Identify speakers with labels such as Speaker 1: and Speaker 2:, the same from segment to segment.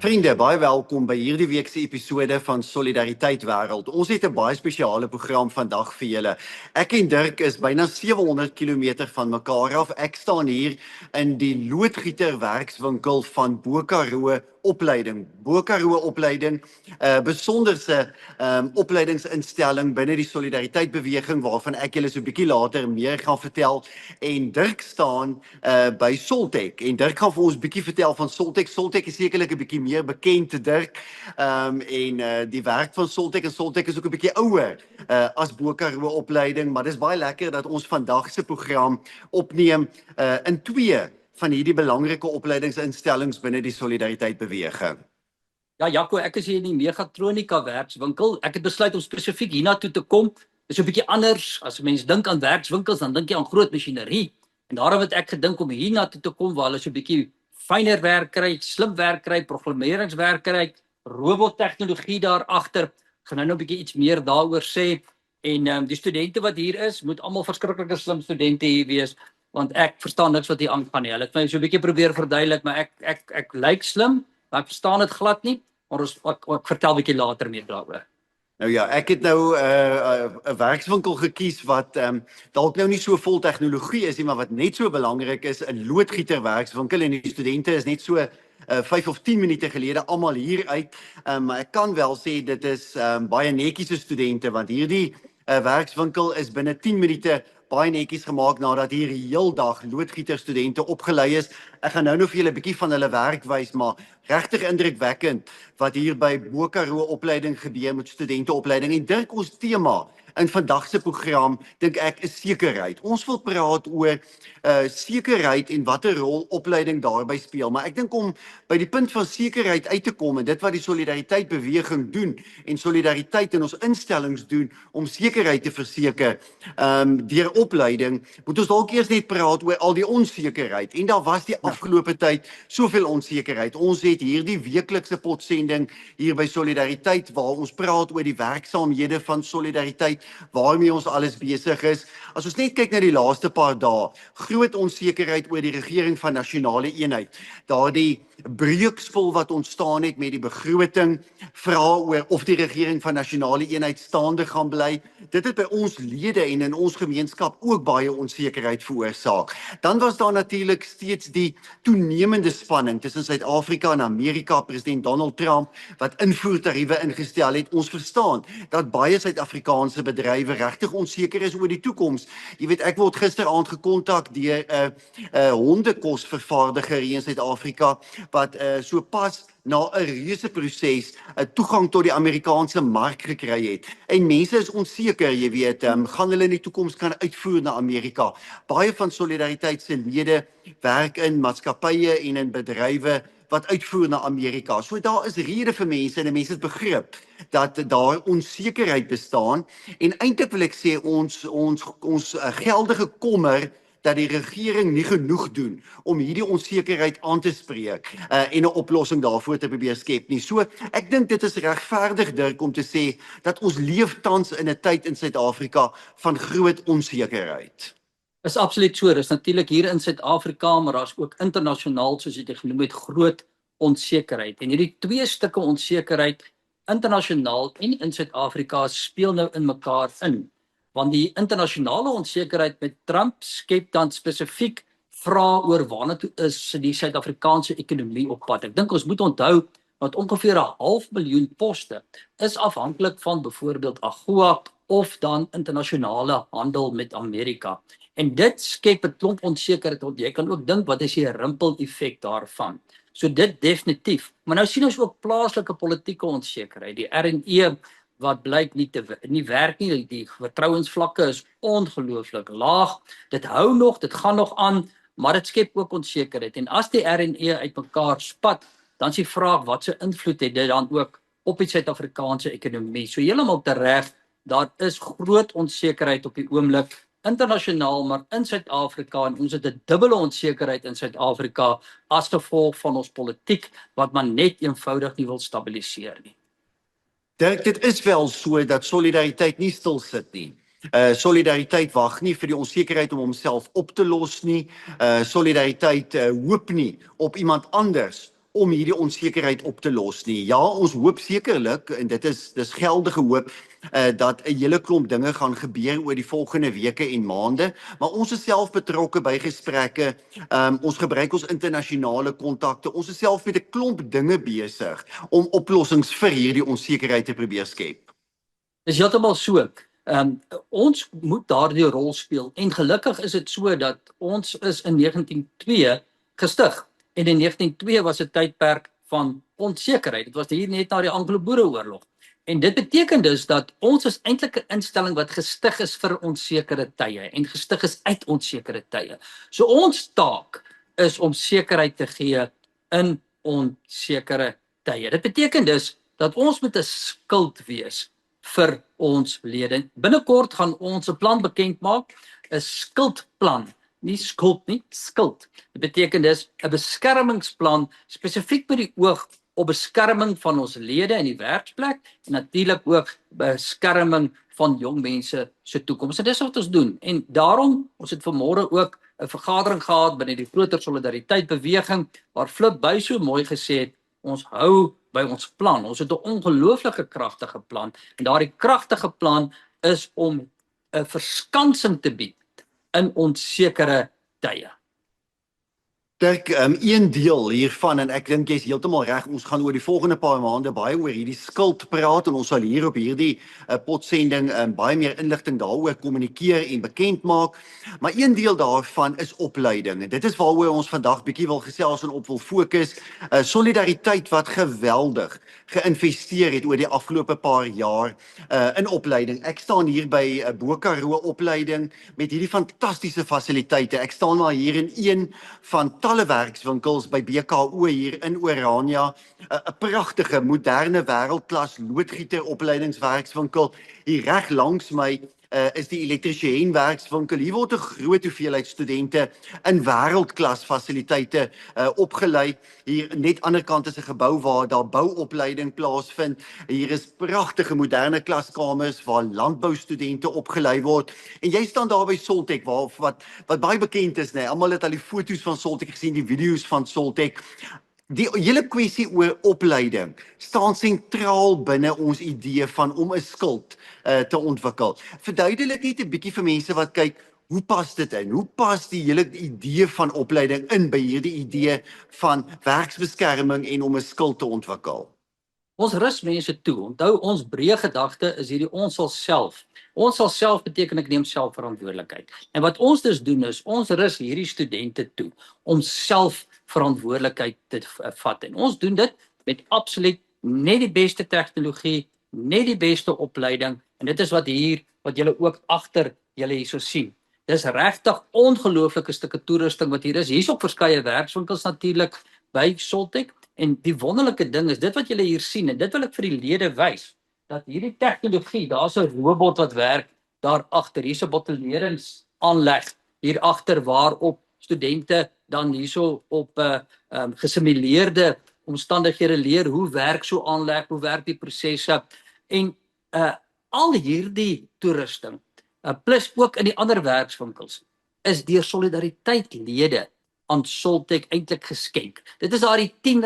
Speaker 1: Vriende, baie welkom by hierdie week se episode van Solidariteit Wêreld. Ons het 'n baie spesiale program vandag vir julle. Ek en Dirk is byna 700 km van mekaar af. Ek staan hier in die loodgieter werkswinkel van Bo-Karoo opleiding. Bo-Karoo opleiding, besonderse opleidingsinstelling binne die Solidariteit beweging waarvan ek julle so 'n bietjie later meer gaan vertel. En Dirk staan by Soltech en Dirk gaan vir ons 'n bietjie vertel van Soltech. Soltech is sekerlik 'n bietjie meer bekend te Dirk die werk van Soltech en Soltech is ook 'n bietjie ouer as Bo-Karoo opleiding, maar dis baie lekker dat ons vandag se program opneem in twee van hierdie belangrike opleidingsinstellings binne die Solidariteit beweging.
Speaker 2: Ja, Jaco, ek is hier in die Megatronika werkswinkel. Ek het besluit om spesifiek hiernatoe te kom. Dit is 'n bietjie anders. As 'n mens dink aan werkswinkels, dan dink jy aan groot masjinerie. En daarom het ek gedink om hiernatoe te kom waar hulle so 'n bietjie fyner werk kry, slim werk kry, programmeringswerk kry, robottegnologie daar agter. Ek gaan nou 'n bietjie iets meer daaroor sê. En die studente wat hier is, moet almal verskriklike slim studente hier wees, want ek verstaan niks wat hier aangaan nie. Hulle het my so 'n bietjie probeer verduidelik, maar ek lyk slim, maar ek verstaan dit glad nie. Maar ek vertel 'n bietjie later meer daaroor.
Speaker 1: Nou ja, ek het nou 'n werkswinkel gekies wat dalk nou nie so vol tegnologie is nie, maar wat net so belangrik is, 'n loodgieter werkswinkel en die studente is net so 5 of 10 minute gelede almal hier uit. Maar ek kan wel sê dit is baie netjiese studente want hierdie werkswinkel is binne 10 minute baie netjies gemaak nadat hier die heel dag loodgieter studente opgelei is. Ek gaan nou vir julle 'n bietjie van hulle werk wys, maar regtig indrukwekkend wat hier by Bo-Karoo opleiding gebeur met studenteopleiding. En Dirk, ons tema in vandag se program, dink ek, is sekerheid. Ons wil praat oor sekerheid en watter rol opleiding daarby speel. Maar ek dink om by die punt van sekerheid uit te kom en dit wat die Solidariteit beweging doen en solidariteit in ons instellings doen om sekerheid te verseker deur opleiding, moet ons dalk eers net praat oor al die onsekerheid. En daar was die afgelope tyd soveel onsekerheid. Ons het hierdie weeklikse potsending hier by Solidariteit waar ons praat oor die werksaamhede van Solidariteit, waarmee ons alles besig is. As ons net kyk na die laaste paar dae, groot onsekerheid oor die regering van nasionale eenheid. Daardie breukspel wat ontstaan het met die begroting, vra oor of die regering van nasionale eenheid staande gaan bly. Dit het by ons lede en in ons gemeenskap ook baie onsekerheid veroorsaak. Dan was daar natuurlik steeds die toenemende spanning tussen Suid-Afrika en Amerika, president Donald Trump wat invoertariewe ingestel het. Ons verstaan dat baie Suid-Afrikaanse bedrywe regtig onseker is oor die toekoms. Jy weet, ek word gisteraand gekontak deur 'n hondekosvervaardiger hier in Suid-Afrika wat so pas na 'n reuse proses toegang tot die Amerikaanse mark gekry het. En mense is onseker, jy weet, gaan hulle in die toekoms kan uitvoer na Amerika. Baie van Solidariteit se lede werk in maatskappye en in bedrywe wat uitvoer na Amerika. So daar is rede vir mense en mense het begrip dat daar onsekerheid bestaan en eintlik wil ek sê ons geldige kommer dat die regering nie genoeg doen om hierdie onsekerheid aan te spreek en 'n oplossing daarvoor te probeer skep nie. So ek dink dit is regverdig, Dirk, om te sê dat ons leef tans in 'n tyd in Suid-Afrika van groot onsekerheid.
Speaker 2: Is absoluut so. Dis natuurlik hier in Suid-Afrika, maar daar's ook internasionaal, soos jy dit genoem het, groot onsekerheid. En hierdie twee stukke onsekerheid, internasionaal en in Suid-Afrika, speel nou in mekaar in. Want die internasionale onsekerheid met Trump skep dan spesifiek vrae oor waarna toe is die Suid-Afrikaanse ekonomie op pad. Ek dink ons moet onthou dat ongeveer 0,5 miljoen poste is afhanklik van byvoorbeeld AGOA of dan internasionale handel met Amerika. En dit skep 'n klomp onsekerheid, want jy kan ook dink wat is die rimpel-effek daarvan. So dit definitief. Maar nou sien ons ook plaaslike politieke onsekerheid. Die RNE wat blyk nie werk nie, die vertrouensvlakke is ongelooflik laag. Dit hou nog, dit gaan nog aan, maar dit skep ook onsekerheid. En as die RNE uitmekaar spat, dan is die vraag wat se invloed het dit dan ook op die Suid-Afrikaanse ekonomie. So heeltemal tereg, daar is groot onsekerheid op die oomblik internasionaal, maar in Suid-Afrika, en ons het 'n dubbele onsekerheid in Suid-Afrika as gevolg van ons politiek wat maar net eenvoudig nie wil stabiliseer nie.
Speaker 1: Dirk, dit is wel so dat Solidariteit nie stil sit nie. Solidariteit wag nie vir die onsekerheid om homself op te los nie. Solidariteit hoop nie op iemand anders om hierdie onsekerheid op te los nie. Ja, ons hoop sekerlik, en dis geldige hoop, dat 'n hele klomp dinge gaan gebeur oor die volgende weke en maande, maar ons is self betrokke by gesprekke, ons gebruik ons internasionale kontakte, ons is self met 'n klomp dinge besig om oplossings vir hierdie onsekerheid te probeer skep.
Speaker 2: Dis heeltemal so. Ons moet daardie rol speel en gelukkig is dit so dat ons is in 1902 gestig en in 1902 was 'n tydperk van onsekerheid. Dit was hier net na die Anglo-Boereoorlog. En dit beteken dus dat ons is eintlik 'n instelling wat gestig is vir onsekere tye en gestig is uit onsekere tye. So ons taak is om sekerheid te gee in onsekere tye. Dit beteken dus dat ons moet 'n skild wees vir ons lede. Binnekort gaan ons 'n plan bekend maak, 'n skildplan, nie skuld nie, skild. Dit beteken dus 'n beskermingsplan spesifiek met die oog op beskerming van ons lede in die werksplek en natuurlik ook beskerming van jong mense se toekoms. En dis wat ons doen. En daarom, ons het vanmôre ook 'n vergadering gehad binne die groter solidariteit beweging waar Flip Buys so mooi gesê het, ons hou by ons plan. Ons het 'n ongelooflike kragtige plan en daardie kragtige plan is om 'n verskansing te bied in onsekere tye.
Speaker 1: Dirk, een deel hiervan, en ek dink jy's heeltemal reg, ons gaan oor die volgende paar maande baie oor hierdie skuld praat en ons sal hier op hierdie potsending baie meer inligting daaroor kommunikeer en bekend maak. Maar een deel daarvan is opleiding. En dit is waaroor ons vandag bietjie wil gesels en op wil fokus. Solidariteit wat geweldig geïnvesteer het oor die afgelope paar jaar in opleiding. Ek staan hier by Bo-Karoo opleiding met hierdie fantastiese fasiliteite. Ek staan maar hier in een van talle werkswinkels by BKO hier in Orania, 'n pragtige, moderne wêreldklas loodgieter opleidingswerkswinkel. Hier reg langs my is die elektriesien werkswinkel. Hier word 'n groot hoeveelheid studente in wêreldklas fasiliteite opgelei. Hier net ander kant is 'n gebou waar daar bouopleiding plaasvind. Hier is pragtige moderne klaskamers waar landboustudente opgelei word. En jy staan daar by Soltech wat baie bekend is, né? Almal het al die foto's van Soltech gesien, die video's van Soltech. Die hele kwessie oor opleiding staan sentraal binne ons idee van om 'n skild te ontwikkel. Verduidelik net 'n bietjie vir mense wat kyk, hoe pas dit in? Hoe pas die hele idee van opleiding in by hierdie idee van werksbeskerming en om 'n skild te ontwikkel?
Speaker 2: Ons rus mense toe. Onthou, ons breë gedagte is hierdie ons sal self. Ons sal self beteken ek neem self verantwoordelikheid. En wat ons dus doen is, ons rus hierdie studente toe om self verantwoordelikheid te vat. En ons doen dit met absoluut net die beste tegnologie, net die beste opleiding. En dit is wat julle ook agter julle hierso sien. Dis regtig ongelooflike stukke toerusting wat hier is. Hier's op verskeie werkswinkels natuurlik by Soltech. En die wonderlike ding is, dit wat julle hier sien, en dit wil ek vir die lede wys, dat hierdie tegnologie, daar's 'n robot wat werk daar agter. Hier's 'n botteleringsaanleg hier agter waarop studente dan hierso op gesimuleerde omstandighede leer hoe werk so aanleg, hoe werk die prosesse en al hierdie toerusting plus ook in die ander werkswinkels is deur solidaritetslede aan Soltech eintlik geskenk. Dit is daardie R10,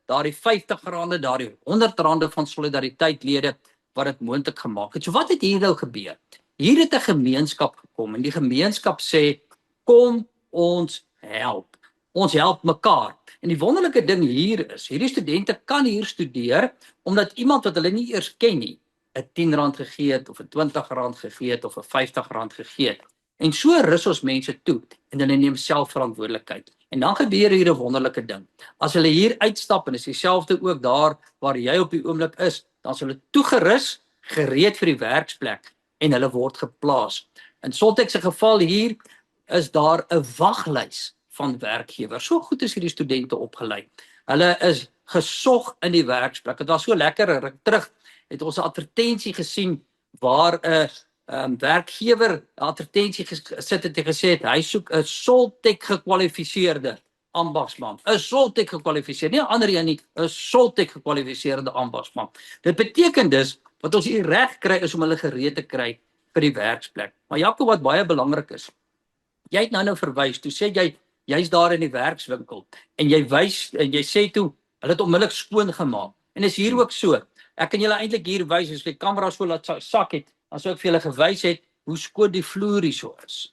Speaker 2: daardie R50, daardie R100 van solidaritetslede wat dit moontlik gemaak het. So wat het hier nou gebeur? Hier het 'n gemeenskap gekom en die gemeenskap sê, kom ons help. Ons help mekaar. En die wonderlike ding hier is, hierdie studente kan hier studeer omdat iemand wat hulle nie eers ken nie, 'n R10 gegee het of 'n R20 gegee het of 'n R50 gegee het. En so rus ons mense toe en hulle neem self verantwoordelikheid. En dan gebeur hier 'n wonderlike ding. As hulle hier uitstap en is dieselfde ook daar waar jy op die oomblik is, dan is hulle toegerus, gereed vir die werksplek en hulle word geplaas. In Soltech se geval hier is daar 'n waglys van werkgewers. So goed is hierdie studente opgelei. Hulle is gesog in die werksplek. Dit was so lekker ruk terug het ons 'n advertensie gesien waar 'n werkgewer 'n advertensie gesit het en gesê het hy soek 'n Soltech gekwalifiseerde ambagsman. 'n Soltech gekwalifiseerde, nie 'n ander een nie, 'n Soltech gekwalifiseerde ambagsman. Dit beteken dus wat ons hier reg kry is om hulle gereed te kry vir die werksplek. Maar Jaco, wat baie belangrik is, jy het nou verwys, toe sê jy's daar in die werkswinkel en jy wys en jy sê toe Hulle het onmiddellik skoon gemaak. En is hier ook so. Ek kan julle eintlik hier wys as die kamera so laat sak het, dan sou ek vir julle gewys het hoe skoon die vloer hier so is.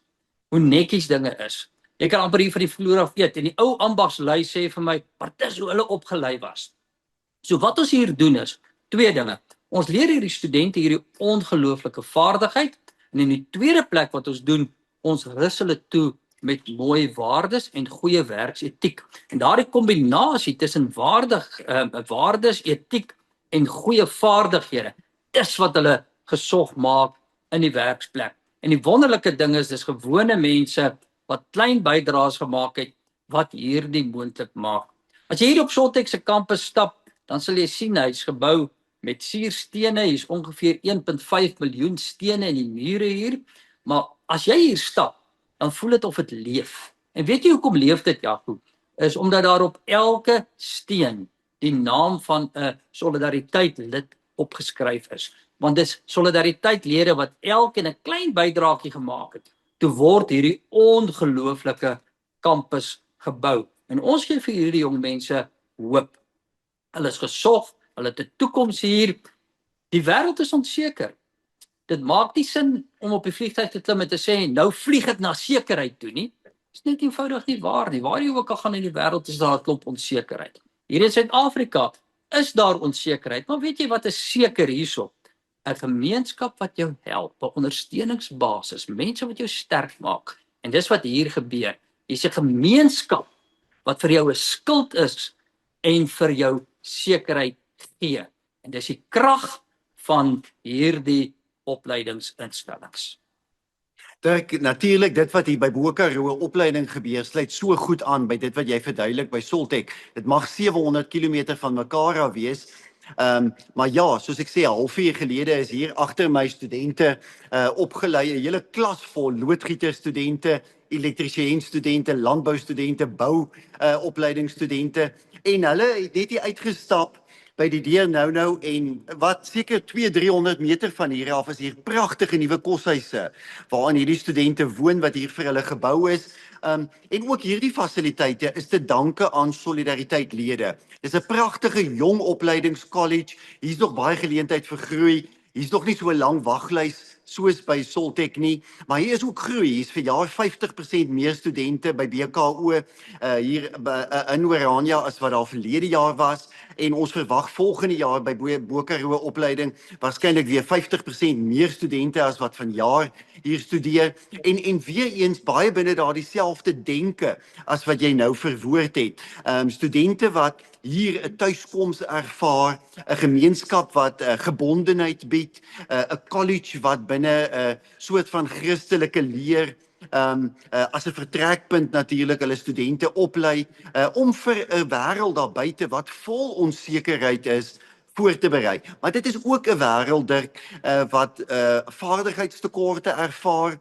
Speaker 2: Hoe netjies dinge is. Jy kan amper hier van die vloer af eet. En die ou ambagslui sê vir my, maar dis hoe hulle opgelei was. So wat ons hier doen is, twee dinge. Ons leer hierdie studente hierdie ongelooflike vaardigheid, en in die tweede plek wat ons doen, ons rus hulle toe met mooi waardes en goeie werksetiek. En daardie kombinasie tussen waardes, etiek en goeie vaardighede, dis wat hulle gesog maak in die werksplek. En die wonderlike ding is, dis gewone mense wat klein bydraes gemaak het, wat hierdie moontlik maak. As jy hier op Soltech se kampus stap, dan sal jy sien hy is gebou met suurstene, hier is ongeveer 1.5 miljoen stene in die mure hier, maar as jy hier stap, dan voel dit of dit leef. En weet jy hoekom leef dit, Jaco? Is omdat daar op elke steen die naam van 'n solidariteit lid opgeskryf is. Want dis solidaritetslede wat elkeen 'n klein bydraetjie gemaak het. Toe word hierdie ongelooflike kampus gebou. En ons gee vir hierdie jong mense hoop. Hulle is gesog, hulle het 'n toekoms hier. Die wêreld is onseker. Dit maak nie sin om op die vliegtuig te klim en te sê, nou vlieg ek na sekerheid toe nie. Dit is net eenvoudig nie waar nie. Waar jy ook al gaan in die wêreld is daar 'n klomp onsekerheid. Hier in Suid-Afrika is daar onsekerheid, maar weet jy wat is seker hierso? 'n Gemeenskap wat jou help, 'n ondersteuningsbasis, mense wat jou sterk maak. En dis wat hier gebeur. Hier's 'n gemeenskap wat vir jou 'n skild is en vir jou sekerheid gee. En dis die krag van hierdie opleidingsinstellings.
Speaker 1: Dirk, natuurlik dit wat hier by Bo-Karoo opleiding gebeur, sluit so goed aan by dit wat jy verduidelik by Soltech. Dit mag 700 km van mekaar af wees. Maar ja, soos ek sê, 'n halfuur gelede is hier agter my studente opgelei, 'n hele klas vol loodgieterstudente, elektriesiënstudente, landboustudente, bou opleidingsstudente, en hulle het net hier uitgestap by die deur nou en wat seker 200-300 meter van hier af is hier pragtige nuwe koshuise waarin hierdie studente woon wat hier vir hulle gebou is. En ook hierdie fasiliteite is te danke aan solidariteitlede. Dis 'n pragtige jong opleidingskollege. Hier's nog baie geleentheid vir groei. Hier's nog nie so 'n lang waglys soos by Soltech nie, maar hier is ook groei. Hier's vir jaar 50% meer studente by BKO hier in Oranje as wat daar verlede jaar was, en ons verwag volgende jaar by Bo-Karoo opleiding waarskynlik weer 50% meer studente as wat vanjaar hier studeer, en weer eens baie binne daardie selfde denke as wat jy nou verwoord het. Studente wat hier 'n tuiskoms ervaar, 'n gemeenskap wat gebondenheid bied, 'n college wat binne 'n soort van Christelike leer as 'n vertrekpunt natuurlik hulle studente oplei om vir 'n wêreld daar buite wat vol onsekerheid is voor te berei. Maar dit is ook 'n wêreld wat vaardigheidstekorte ervaar,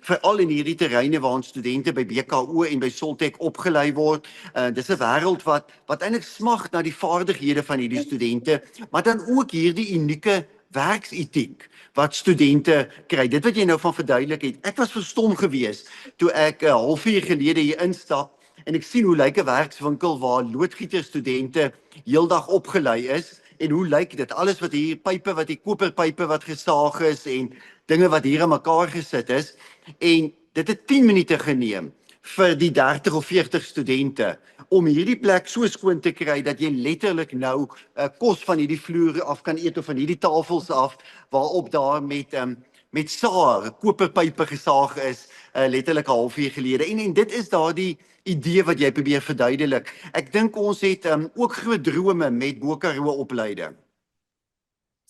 Speaker 1: veral in hierdie terreine waar studente by BKO en by Soltech opgelei word. Dis 'n wêreld wat eintlik smag na die vaardighede van hierdie studente, maar dan ook hierdie unieke werksetiek wat studente kry. Dit wat jy nou van verduidelik het. Ek was verstom geweest toe ek 'n halfuur gelede hier instap en ek sien hoe lyk 'n werkswinkel waar loodgieterstudente heeldag opgelei is. En hoe lyk dit? Alles wat hier, pype wat die koperpype wat gesaag is en dinge wat hier aan mekaar gesit is. En dit het 10 minute geneem vir die 30 of 40 studente om hierdie plek so skoon te kry dat jy letterlik nou kos van hierdie vloere af kan eet of van hierdie tafels af waarop daar met saag, koperpype gesaag is, letterlik 'n halfuur gelede. En dit is daardie idee wat jy probeer verduidelik. Ek dink ons het ook groot drome met Bo-Karoo opleiding.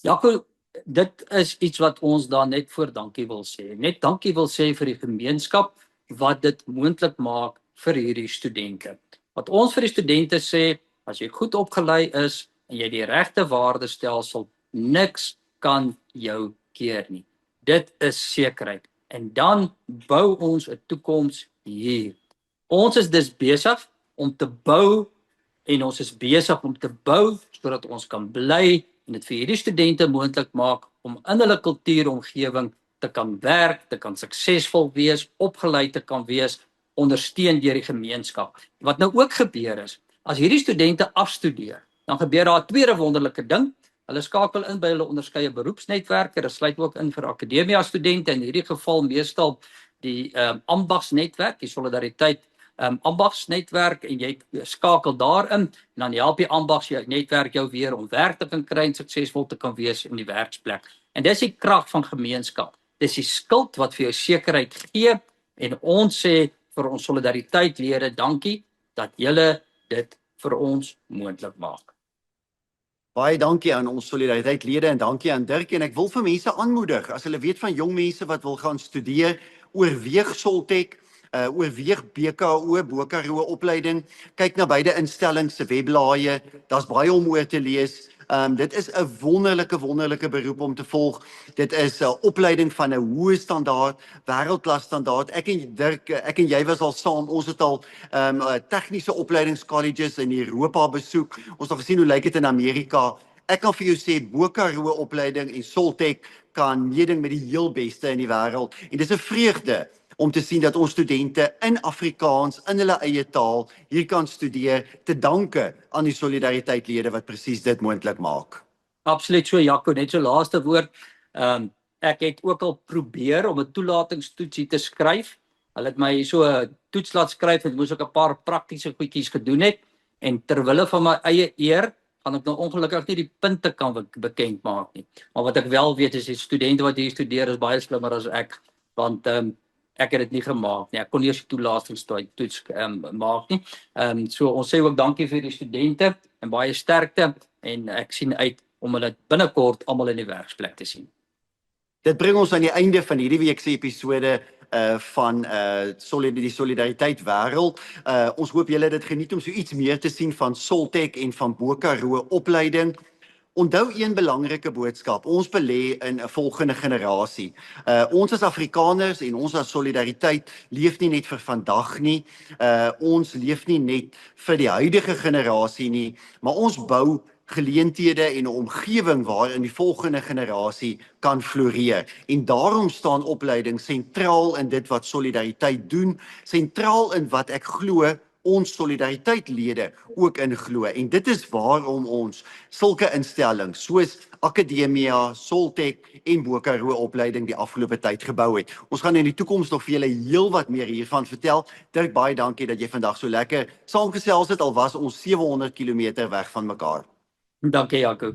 Speaker 2: Jaco, dit is iets wat ons daar net voor dankie wil sê. Net dankie wil sê vir die gemeenskap wat dit moontlik maak vir hierdie studente. Wat ons vir die studente sê, as jy goed opgelei is en jy die regte waardestelsel, niks kan jou keer nie. Dit is sekerheid. En dan bou ons 'n toekoms hier. Ons is dus besig om te bou en ons is besig om te bou sodat ons kan bly en dit vir hierdie studente moontlik maak om in hulle kultuuromgewing te kan werk, te kan suksesvol wees, opgelei te kan wees, ondersteun deur die gemeenskap. Wat nou ook gebeur is, As hierdie studente afstudeer, dan gebeur daar 'n tweede wonderlike ding. Hulle skakel in by hulle onderskeie beroepsnetwerke. Dit sluit ook in vir akademia studente, in hierdie geval meestal die ambagsnetwerk, die solidariteit ambagsnetwerk, en jy skakel daarin en dan help die ambagsnetwerk jou weer om werk te kan kry en suksesvol te kan wees in die werksplek. En dis die krag van gemeenskap. Dis die skild wat vir jou sekerheid gee, en ons sê vir ons solidaritetslede dankie dat julle dit vir ons moontlik maak.
Speaker 1: Baie dankie aan ons solidaritetslede en dankie aan Dirk, en ek wil vir mense aanmoedig, as hulle weet van jong mense wat wil gaan studeer, oorweeg Soltech, oorweeg BKO, Bokaroo opleiding, kyk na beide instellings se webblaaie, daar's baie om oor te lees. Dit is 'n wonderlike beroep om te volg. Dit is 'n opleiding van 'n hoë standaard, wêreldklas standaard. Ek en Dirk, ek en jy was al saam, ons het al tegniese opleidingscolleges in Europa besoek. Ons het gesien hoe lyk dit in Amerika. Ek kan vir jou sê Bokaroo opleiding en Soltech kan meeding met die heel beste in die wêreld, en dis 'n vreugde om te sien dat ons studente in Afrikaans, in hulle eie taal, hier kan studeer, te danke aan die solidaritetslede wat presies dit moontlik maak.
Speaker 2: Absoluut so, Jaco, net so laaste woord. Ek het ook al probeer om 'n toelatingstoetsie te skryf. Hulle het my so 'n toets laat skryf en moes ek 'n paar praktiese goedjies gedoen het, en ter wille van my eie eer gaan ek nou ongelukkig nie die punte kan bekend maak nie. Maar wat ek wel weet is die studente wat hier studeer is baie slimmer as ek, want ek het dit nie gemaak nie. Ek kon nie eers die toelatingstoets maak nie. So ons sê ook dankie vir die studente en baie sterkte, en ek sien uit om hulle binnekort almal in die werksplek te sien.
Speaker 1: Dit bring ons aan die einde van hierdie week se episode van die solidariteit wêreld. Ons hoop julle het dit geniet om so iets meer te sien van Soltech en van Bokaroo opleiding. Onthou een belangrike boodskap, ons belê in 'n volgende generasie. Ons as Afrikaners en ons as solidariteit leef nie net vir vandag nie, ons leef nie net vir die huidige generasie nie, maar ons bou geleenthede en 'n omgewing waarin die volgende generasie kan floreer. En daarom staan opleiding sentraal in dit wat solidariteit doen, sentraal in wat ek glo ons solidaritetslede ook in glo. En dit is waarom ons sulke instellings soos Akademia, Soltech en Bokaroo opleiding die afgelope tyd gebou het. Ons gaan in die toekoms nog vir julle heelwat meer hiervan vertel. Dirk, baie dankie dat jy vandag so lekker saamgesels het, al was ons 700 km weg van mekaar.
Speaker 2: Dankie, Jaco.